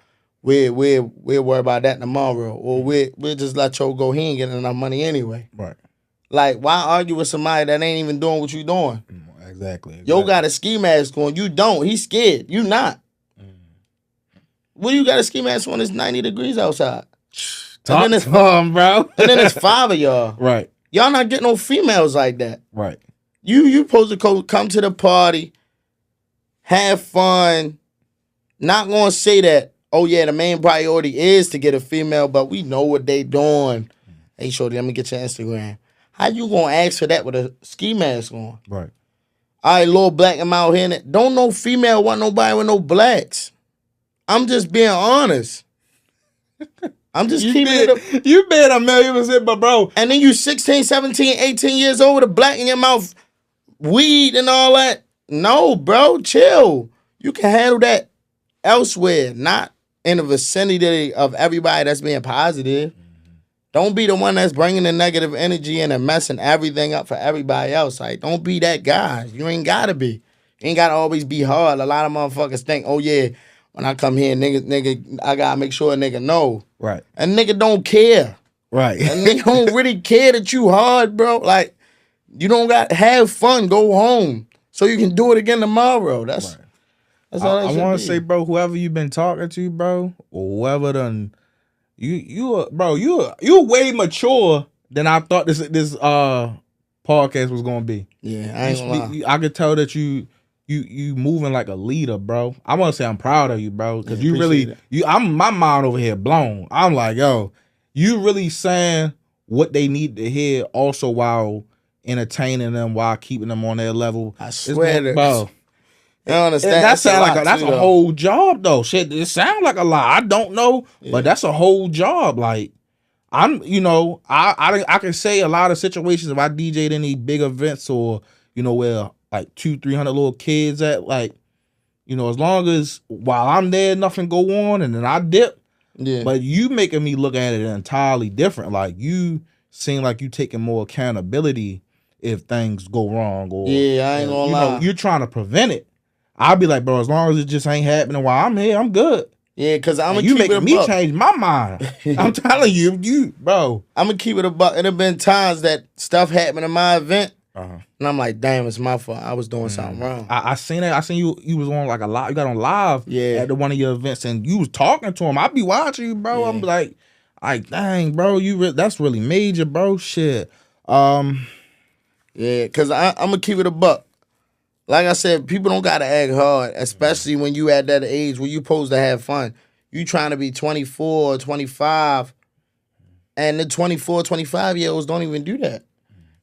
We'll worry about that tomorrow. Or we'll just let Cho go. He ain't getting enough money anyway. Right. Like, why argue with somebody that ain't even doing what you doing? Exactly. Yo got a ski mask on. You don't. He's scared. You not. What do you got a ski mask on? It's 90 degrees outside. Talk to him, bro. And then it's 5 of y'all. Right. Y'all not getting no females like that. Right. You supposed to come to the party, have fun, not gonna say that, oh yeah, the main priority is to get a female, but we know what they doing. Hey, shorty, let me get your Instagram. How you gonna ask for that with a ski mask on? Right. All right, little black him out here. Don't no female want nobody with no blacks. I'm just being honest. I'm just keeping it up. You been 1,000,000%, but bro. And then you 16, 17, 18 years old with a black in your mouth, weed and all that. No, bro, chill. You can handle that elsewhere, not in the vicinity of everybody that's being positive. Don't be the one that's bringing the negative energy in and messing everything up for everybody else. Like, don't be that guy. You ain't got to be. You ain't got to always be hard. A lot of motherfuckers think, oh, yeah, when I come here, nigga, I got to make sure a nigga know. Right. And nigga don't care. Right. And nigga don't really care that you hard, bro. Like, you don't got to have fun. Go home so you can do it again tomorrow. That's all I want to say, bro, whoever you been talking to, bro, or whoever done, you way mature than I thought this podcast was gonna be. Yeah, I ain't gonna lie. I could tell that you moving like a leader, bro. I want to say I'm proud of you, bro, because you really my mind over here blown. I'm like, yo, you really saying what they need to hear, also while entertaining them, while keeping them on their level. I swear to bro. You understand? That sound like that's a whole job though. Shit, it sound like a lot. I don't know, but that's a whole job. Like, I'm, I can say a lot of situations if I DJ'd any big events or where like 200-300 little kids at, like, as long as while I'm there, nothing go on, and then I dip. Yeah. But you making me look at it entirely different. Like, you seem like you taking more accountability if things go wrong, or I ain't gonna lie. You're trying to prevent it. I'll be like, bro, as long as it just ain't happening while I'm here, I'm good. Yeah, because I'm you making me change my mind. I'm telling you, bro. I'm gonna keep it a buck. There have been times that stuff happened in my event, and I'm like, damn, it's my fault. I was doing something wrong. I seen it. I seen you was on like a live. You got on live at one of your events, and you was talking to him. I be watching you, bro. I'm like, dang, bro, that's really major, bro. Shit. Yeah, because I'm gonna keep it a buck. like I said, people don't gotta act hard, especially when you at that age where you supposed to have fun. You trying to be 24 or 25, and the 24, 25-year-olds don't even do that.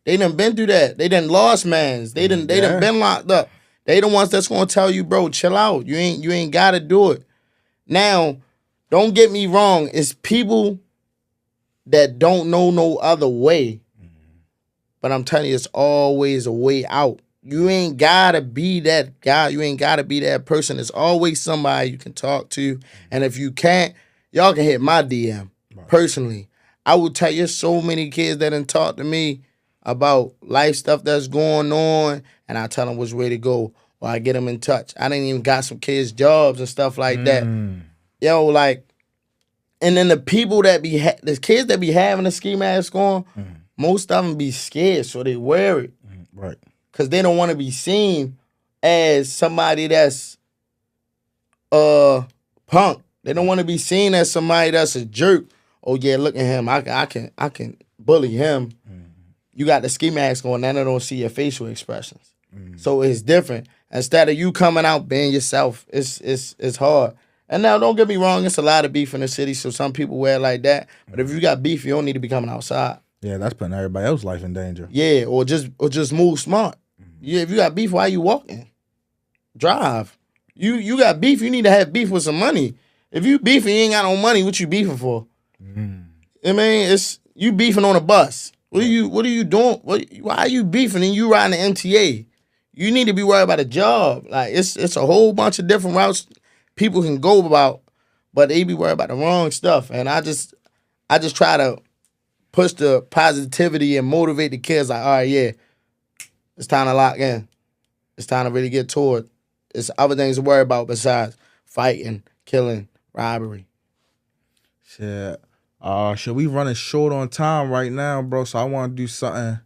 They done been through that. They done lost mans. They done been locked up. They the ones that's gonna tell you, bro, chill out. You ain't gotta do it. Now, don't get me wrong, it's people that don't know no other way. But I'm telling you, it's always a way out. You ain't gotta be that guy. You ain't gotta be that person. There's always somebody you can talk to. And if you can't, y'all can hit my DM. Right. Personally, I will tell you so many kids that done talk to me about life stuff that's going on, and I tell them which way to go, or I get them in touch. I didn't even got some kids jobs and stuff like that. Yo, like, and then the people that be, the kids that be having a ski mask on, most of them be scared, so they wear it. Right. Because they don't want to be seen as somebody that's punk. They don't want to be seen as somebody that's a jerk. Oh yeah, look at him. I can bully him. You got the ski mask on, and I don't see your facial expressions. So it's different. Instead of you coming out being yourself, it's hard. And now, don't get me wrong, it's a lot of beef in the city, so some people wear it like that. But if you got beef, you don't need to be coming outside. Yeah, that's putting everybody else's life in danger. Yeah, or just move smart. Yeah, if you got beef, why you walking? Drive. You got beef, you need to have beef with some money. If you beefing, you ain't got no money, what you beefing for? I mean, it's you beefing on a bus. What are you doing? Why are you beefing and you riding the MTA? You need to be worried about a job. Like it's a whole bunch of different routes people can go about, but they be worried about the wrong stuff. And I just try to push the positivity and motivate the kids. Like, all right, yeah, it's time to lock in. It's time to really get to it. It's other things to worry about besides fighting, killing, robbery. Shit. Should we running short on time right now, bro? So I want to do something.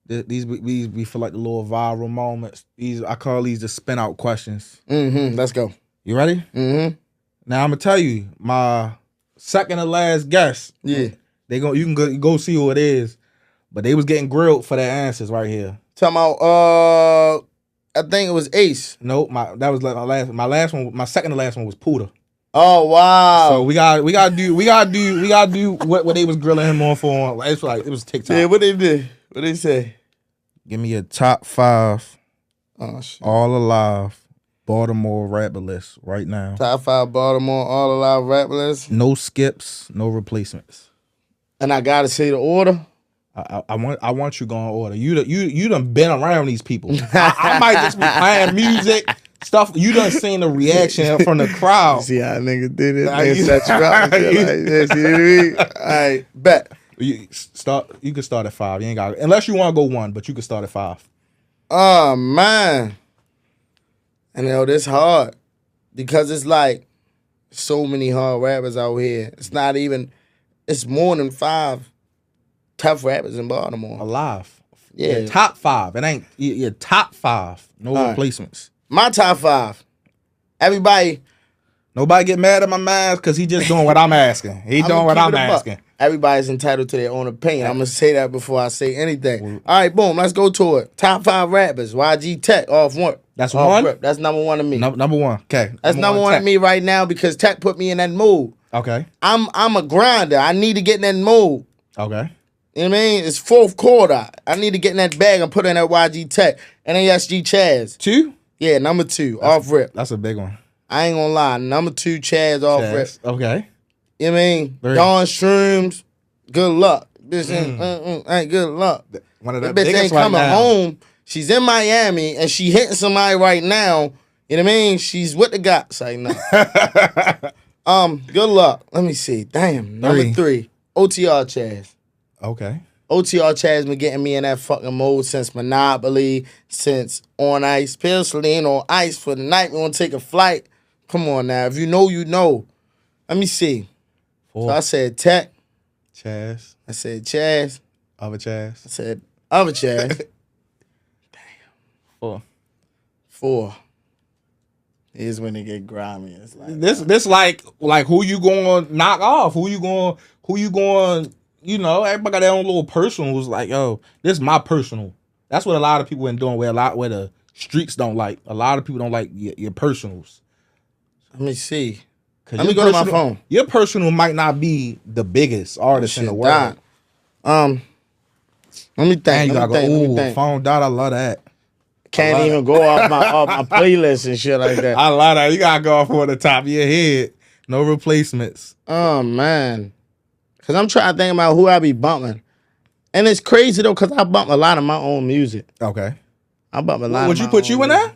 These we feel like the little viral moments. I call these the spin out questions. Let's go. You ready? Now I'm gonna tell you my second to last guess. Yeah. You can go see who it is, but they was getting grilled for their answers right here. Talking about I think it was Ace. Nope, that was like my last one. My second to last one was Puda. Oh wow! So we gotta do what they was grilling him on for. It's like it was TikTok. Yeah, what they did? What they say? Give me a top 5 all alive Baltimore rapper list right now. Top 5 Baltimore all alive rapper list. No skips, no replacements. And I gotta say the order. I want you going order. You done been around these people. I might just be playing music. Stuff you done seen the reaction from the crowd. See how a nigga did it? Nigga set you up. Like, yeah, see what I mean? All right, bet. You can start at 5. You ain't got unless you want to go 1, but you can start at 5. Oh man, and this hard because it's like so many hard rappers out here. It's not even. It's more than 5 tough rappers in Baltimore. Alive. Yeah, top 5. It ain't your top 5. No replacements. My top 5. Nobody get mad at my man because he just doing what I'm asking. He doing what I'm asking. Everybody's entitled to their own opinion. I'm going to say that before I say anything. All right, boom. Let's go to it. Top 5 rappers. YG Tech off one. That's one? Rip. That's number 1 to me. Number 1. Okay. That's number 1 to me right now because Tech put me in that mood. Okay. I'm a grinder. I need to get in that mood. Okay. You know what I mean? It's 4th quarter. I need to get in that bag and put in that YG Tech. And ASG Chaz. 2? Yeah, number 2. Off rip. That's a big one. I ain't gonna lie. Number 2, Chaz off rip. Okay. You know what I mean? 3. Dawn Shrooms. Good luck. Bitch ain't good luck. One of the bitch ain't coming home. She's in Miami and she hitting somebody right now. You know what I mean? She's with the guys right now. Good luck. Let me see. Damn. Number 3. OTR Chaz. Okay. OTR Chaz been getting me in that fucking mode since Monopoly, since On Ice. Pilsleen on ice for the night. We want to take a flight. Come on now. If you know, you know. Let me see. 4. So I said Tech. Chaz. I said Chaz. Other Chaz. I said other Chaz. Damn. 4. Here's when they get grimy. It's like this like who you going to knock off? Who you going you know, everybody got their own little personals. Like, yo, this is my personal. That's what a lot of people been doing where the streets don't like. A lot of people don't like your personals. Let me see. Let me go to my phone. Your personal might not be the biggest artist in the world. Let me think. And you gotta go, ooh, phone died. I love that. Can't even go off my playlist and shit like that. I love that. You gotta go off on the top of your head. No replacements. Oh, man. Because I'm trying to think about who I be bumping. And it's crazy, though, because I bump a lot of my own music. Okay. I bump a lot Would you put you in there?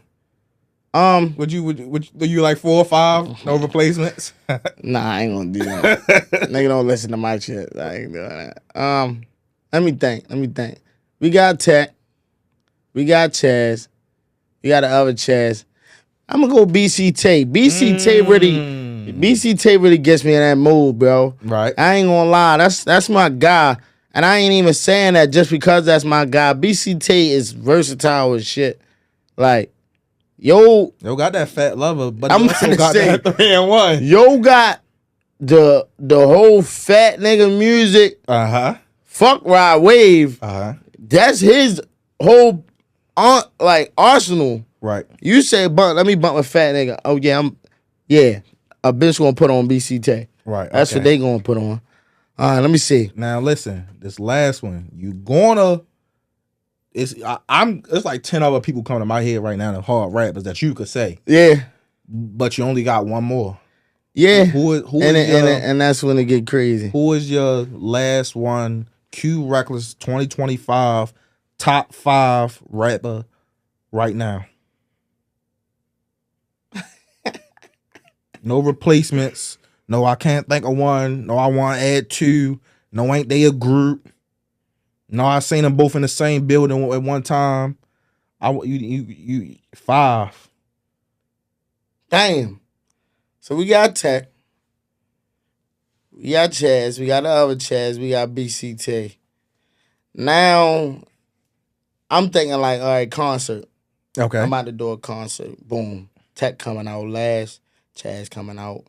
Would you like 4 or 5? No replacements? Nah, I ain't gonna do that. Nigga don't listen to my shit. I ain't doing that. Let me think. We got Tech. We got Chaz. We got the other Chaz. I'm gonna go BC Tay. BC Tay really gets me in that mood, bro. Right. I ain't gonna lie. That's my guy. And I ain't even saying that just because that's my guy. BC Tay is versatile as shit. Like, yo got that fat lover, but I'm also got that 3-in-1. Yo got the whole fat nigga music. Fuck Rod Wave. That's his whole arsenal. Right. You say let me bump a fat nigga. Oh yeah, a bitch gonna put on BC Tay. Right. That's what they gonna put on. Let me see. Now listen, this last one, you gonna it's like 10 other people coming to my head right now, the hard rappers that you could say. Yeah. But you only got one more. Yeah. And that's when it get crazy. Who is your last one? Q Reckless 2025 top 5 rapper right now. No replacements. No, I can't think of one. No, I want to add 2. No, ain't they a group? No, I seen them both in the same building at one time. You 5. Damn. So we got Tech. We got Chaz. We got the other Chaz. We got BCT. Now, I'm thinking like, all right, concert. Okay. I'm about to do a concert. Boom. Tech coming out last. Chaz coming out.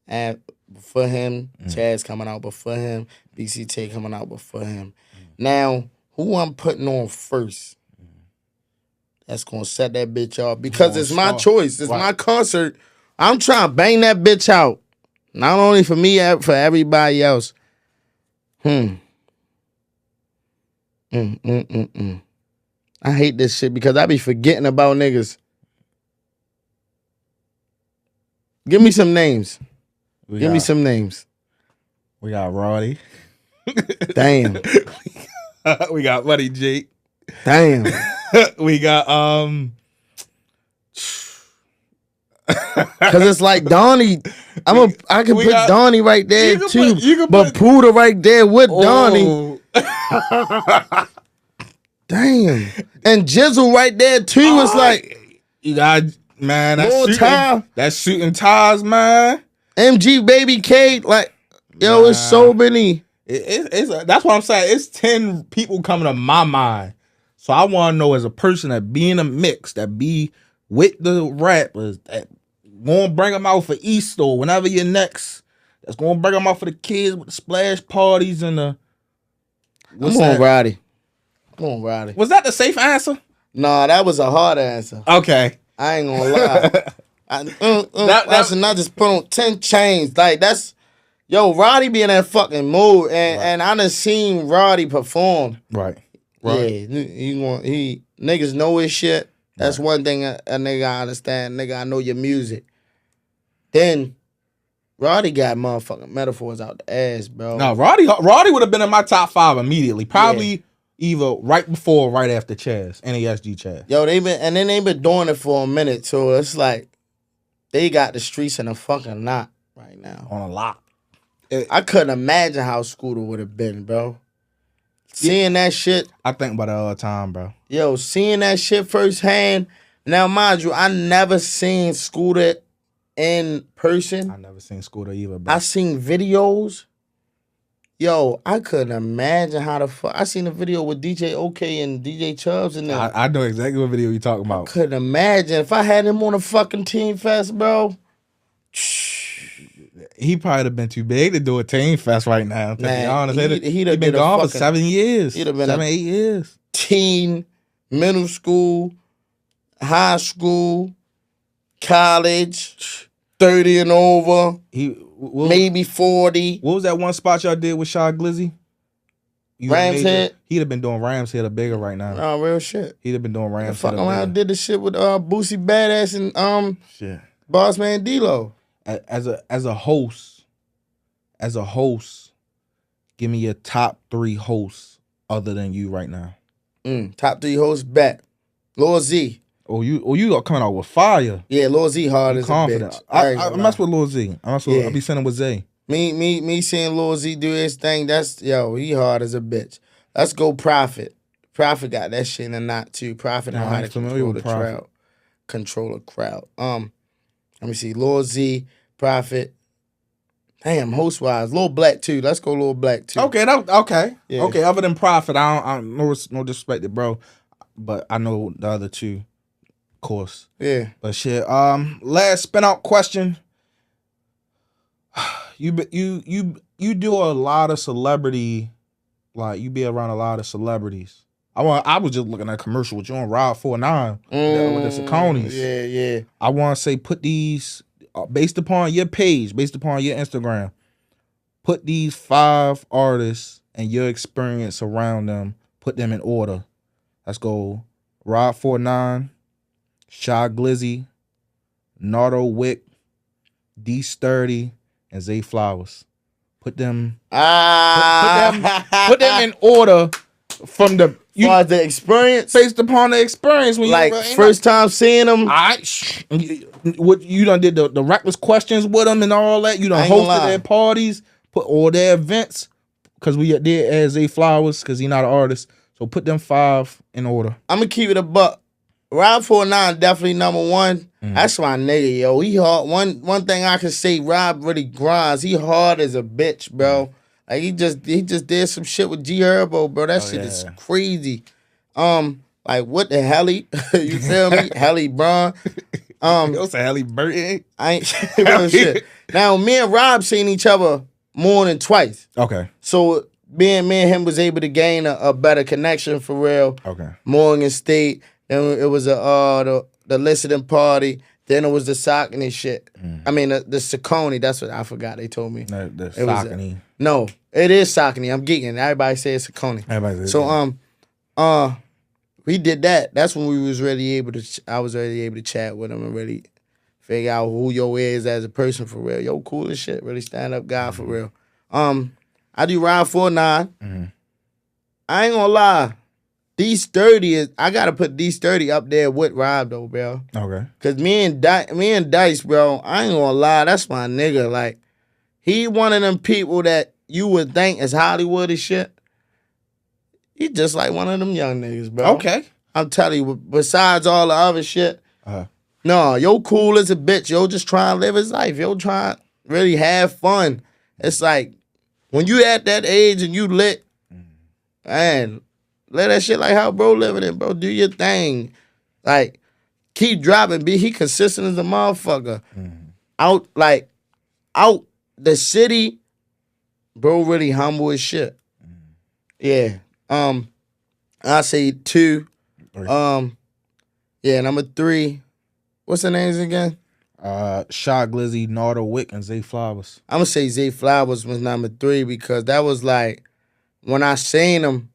And before him, Chaz coming out before him. BCT coming out before him. Now, who I'm putting on first? That's going to set that bitch off. Because it's my choice. It's my concert. I'm trying to bang that bitch out. Not only for me, for everybody else. I hate this shit because I be forgetting about niggas. Give me some names. Give me some names. We got Roddy. Damn. We got Buddy Jake. Damn. We got Cause it's like Donnie. I can put Donnie right there too. But Puda right there with Donnie. Damn. And Jizzle right there too. It's like you got that's shooting ties, man. MG Baby K, like yo, it's so many. That's what I'm saying. It's 10 people coming to my mind. So I want to know as a person that be in a mix, that be with the rappers, that gonna bring them out for Easter or whenever you're next. That's gonna bring them out for the kids with the splash parties and the. I'm on Roddy. Was that the safe answer? Nah, that was a hard answer. Okay. I ain't gonna lie. That's not just put on 10 chains. Like that's Roddy be in that fucking mood. And I done seen Roddy perform. Right. Yeah, he niggas know his shit. That's one thing a nigga I understand. Nigga, I know your music. Then Roddy got motherfucking metaphors out the ass, bro. No, Roddy would have been in my top 5 immediately. Probably either right before or right after Chaz, NASG Chaz. Yo, they been doing it for a minute, so it's like they got the streets in a fucking knot right now. On a lot. I couldn't imagine how Scooter would have been, bro. Seeing that shit. I think about it all the time, bro. Yo, seeing that shit firsthand. Now, mind you, I never seen Scooter in person. I never seen Scooter either, bro. I seen videos. Yo, I couldn't imagine how the fuck. I seen a video with DJ OK and DJ Chubbs in there. I know exactly what video you talking about. I couldn't imagine if I had him on a fucking Team Fest, bro. He probably have been too big to do a Team Fest right now. To be honest, he'd been gone for 7 years. He'd have been 8 years. Teen, middle school. high school, college, 30 and over, maybe 40. What was that one spot y'all did with Shy Glizzy? Rams Head? He'd have been doing Rams Head or bigger right now. Oh, real shit. He'd have been doing Rams Head. Fucking around, did the shit with Boosie Badass and shit. Boss Man D-Lo. As a host, give me your top 3 hosts other than you right now. Top 3 hosts, bet. Lil Z. Oh, you are coming out with fire. Yeah, Lil Z hard as confident. A bitch. I mess with Lil Z. I be sending with Zay. Me seeing Lil Z do his thing, he hard as a bitch. Let's go Prophet. Prophet got that shit in a knot too. Prophet know how to control a crowd. Let me see. Lil Z, Prophet. Damn, host wise. Lil Black too. Let's go Lil Black too. Okay, yeah. Okay, other than Prophet, I don't no disrespect, bro. But I know the other 2, of course. Yeah. But shit. Last spin out question. You do a lot of celebrity, like you be around a lot of celebrities. I was just looking at a commercial with you on Rod 49 with the Sauconys. Yeah. I want to say put these based upon your page, based upon your Instagram. Put these 5 artists and your experience around them. Put them in order. Let's go. Rod 49, Shy Glizzy, Nardo Wick, D Sturdy, and Zay Flowers. Put them in order from the experience, based upon the experience. When like first time seeing them. What you done did the reckless questions with them and all that. You done hosted their parties, put all their events because we did as Zay Flowers because he not an artist. So put them 5 in order. I'm gonna keep it a buck. Rob 49 definitely number 1. That's my nigga, yo. He hard. One thing I can say, Rob really grinds. He hard as a bitch, bro. Like he just did some shit with G Herbo, bro. That shit is crazy. Like what the hell you feel me? Helly Braun. What's a Helly Burton? I ain't real shit. Now me and Rob seen each other more than twice. Okay. So me and him was able to gain a better connection for real. Okay. Morgan State. Then it was the listening party. Then it was the Saucony shit. I mean the Saucony. That's what I forgot. They told me. No, the Saucony. No, it is Saucony. I'm geeking. Everybody says Saucony. So we did that. That's when we was really able to. I was really able to chat with him and really figure out who yo is as a person for real. Yo, cool as shit. Really stand up guy for real. I do Rod 49. I ain't gonna lie. These 30 is I gotta put these 30 up there with Rob though, bro. Okay. Cause me and Dice, bro, I ain't gonna lie, that's my nigga. Like, he one of them people that you would think is Hollywood and shit. He just like one of them young niggas, bro. Okay. I'm telling you, besides all the other shit, no, yo cool as a bitch. Yo just trying to live his life. Yo trying to really have fun. It's like, when you at that age and you lit, man, let that shit like how bro living it, bro. Do your thing. Like, keep dropping, he consistent as a motherfucker. Out the city, bro really humble as shit. Yeah. I say 2. Yeah, number 3. What's the names again? Shy Glizzy, Nardo Wick, and Zay Flowers. I'm gonna say Zay Flowers was number 3 because that was like when I seen him.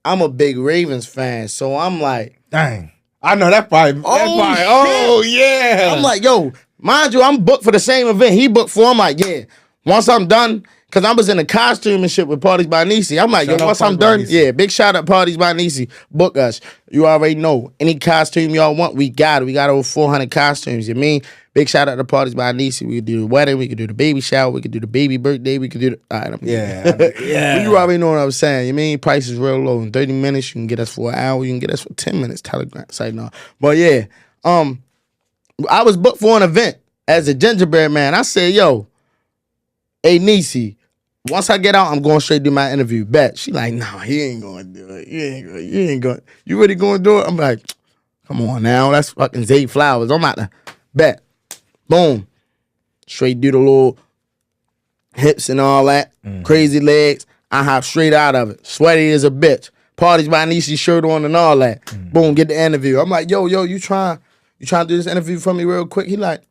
I'm a big Ravens fan, so I'm like, dang. I know that probably. Oh yeah. I'm like, yo, mind you, I'm booked for the same event he booked for. I'm like, yeah. Once I'm done, because I was in a costume and shit with Parties by Niecy. I'm like, yo, once I'm done, yeah, big shout out Parties by Niecy. Book us. You already know. Any costume y'all want, we got it. We got over 400 costumes. You mean? Big shout out to Parties by Niecy. We could do the wedding. We could do the baby shower. We could do the baby birthday. We could do the... All right, yeah. You already know what I'm saying. You mean? Price is real low. In 30 minutes, you can get us for an hour. You can get us for 10 minutes. Telegram site now. But yeah, I was booked for an event as a gingerbread man. I said, yo, hey, Niecy, once I get out, I'm going straight to do my interview. Bet. She like, no, he ain't going to do it. You ain't going. You really going to do it? I'm like, come on now. That's fucking Zay Flowers. I'm about to bet. Boom. Straight do the little hips and all that. Crazy legs. I hop straight out of it. Sweaty as a bitch. parties by Niecy shirt on and all that. Boom, get the interview. I'm like, yo, you trying to do this interview for me real quick? He like,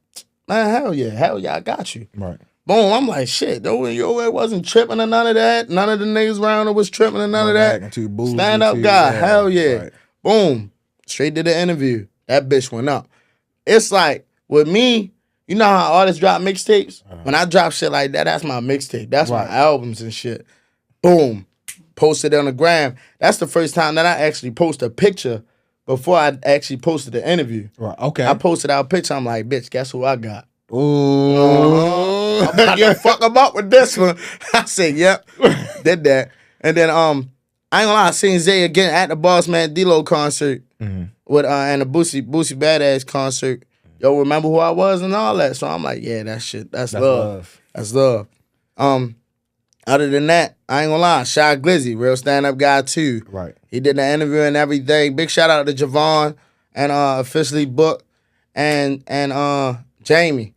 man, hell yeah, I got you. Right. Boom, I'm like, shit, though, yo, wasn't tripping or none of that. None of the niggas around was tripping or none of that. Stand up guy, hell yeah. Right. Boom, straight to the interview. That bitch went up. It's like, with me, you know how artists drop mixtapes? When I drop shit like that, that's my mixtape. That's my albums and shit. Boom, posted on the gram. That's the first time that I actually post a picture before I actually posted the interview. Right, okay. I posted our picture. I'm like, bitch, guess who I got? Ooh. I'm about to fuck him up with this one. I said, yep, did that. And then I ain't gonna lie, I seen Zay again at the Boss Man D-Lo concert with and the Boosie Badass concert. Yo, remember who I was and all that. So I'm like, yeah, that's love. That's love. Other than that, I ain't gonna lie, Shy Glizzy, real stand-up guy too. Right. He did the interview and everything. Big shout out to Javon and Officially Booked and Jamie.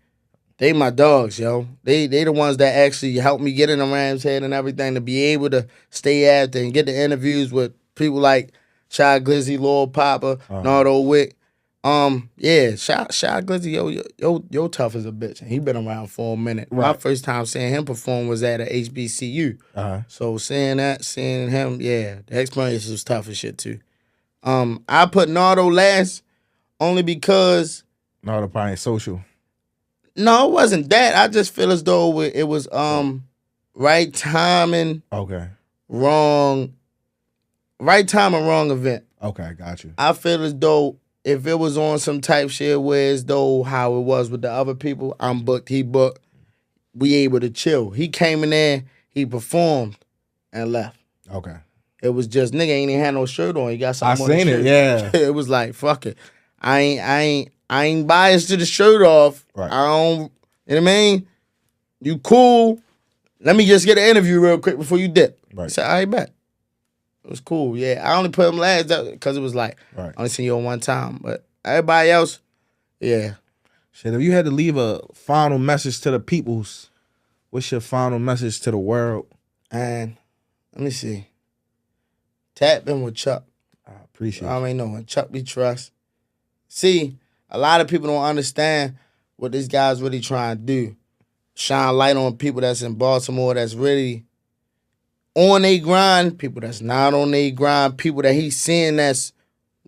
They my dogs, yo. They the ones that actually helped me get in the Rams head and everything to be able to stay after and get the interviews with people like Shy Glizzy, Lil Papa, Nardo Wick. Yeah, Shy Glizzy, yo, tough as a bitch. And he been around for a minute. Right. My first time seeing him perform was at a HBCU. So seeing him, yeah, the experience was tough as shit too. I put Nardo last only because Nardo probably ain't social. No, it wasn't that. I just feel as though it was right timing. Okay. Right time and wrong event. Okay, got you. I feel as though if it was on some type shit where as though how it was with the other people, I'm booked, he booked, we able to chill. He came in there, he performed, and left. Okay. It was just nigga ain't even had no shirt on. He got something on. I seen it, yeah. It was like, fuck it. I ain't biased to the shirt off. Right. I don't, you know what I mean? You cool. Let me just get an interview real quick before you dip. Right. I said, all right, bet. It was cool, yeah. I only put him last because it was like, I only seen you on one time. But everybody else, yeah. Shit, if you had to leave a final message to the peoples, what's your final message to the world? And let me see. Tap in with Chuck. I appreciate it. I already know when Chuck we trust. See, a lot of people don't understand what this guy's really trying to do. Shine light on people that's in Baltimore that's really on their grind, people that's not on their grind, people that he's seeing that's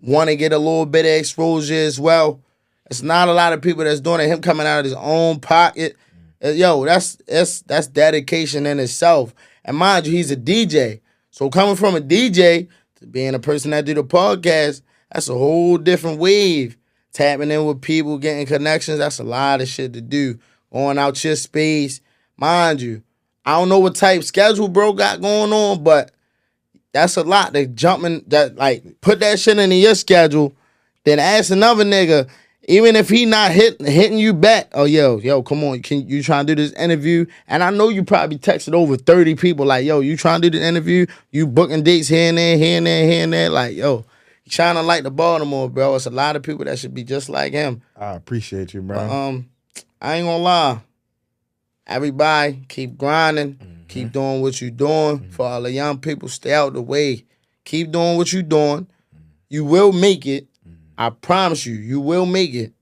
want to get a little bit of exposure as well. It's not a lot of people that's doing it. Him coming out of his own pocket. Yo, that's dedication in itself. And mind you, he's a DJ. So coming from a DJ to being a person that do the podcast, that's a whole different wave. Tapping in with people, getting connections, that's a lot of shit to do. Going out your space. Mind you, I don't know what type schedule bro got going on, but that's a lot. They jumping that, like, put that shit into your schedule, then ask another nigga, even if he not hitting you back, oh yo, come on, you trying to do this interview? And I know you probably texted over 30 people like, yo, you trying to do the interview? You booking dates here and there, like, yo, you trying to light the Baltimore, bro. It's a lot of people that should be just like him. I appreciate you, bro. But, I ain't gonna lie. Everybody keep grinding, keep doing what you doing. For all the young people, stay out the way. Keep doing what you doing. You will make it. I promise you will make it.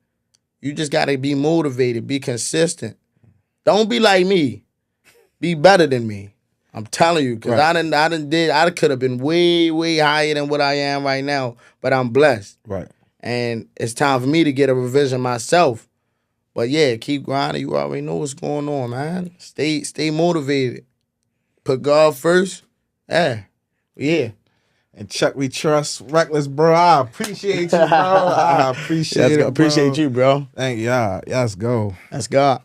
You just gotta be motivated, be consistent. Don't be like me. Be better than me. I'm telling you, because I could have been way, way higher than what I am right now, but I'm blessed. Right. And it's time for me to get a revision myself. But yeah, keep grinding. You already know what's going on, man. Stay motivated. Put God first. Yeah. And Chuck we trust, Reckless, bro. I appreciate you, bro. I appreciate it, bro. Appreciate you, bro. Thank you. Let's go. That's God.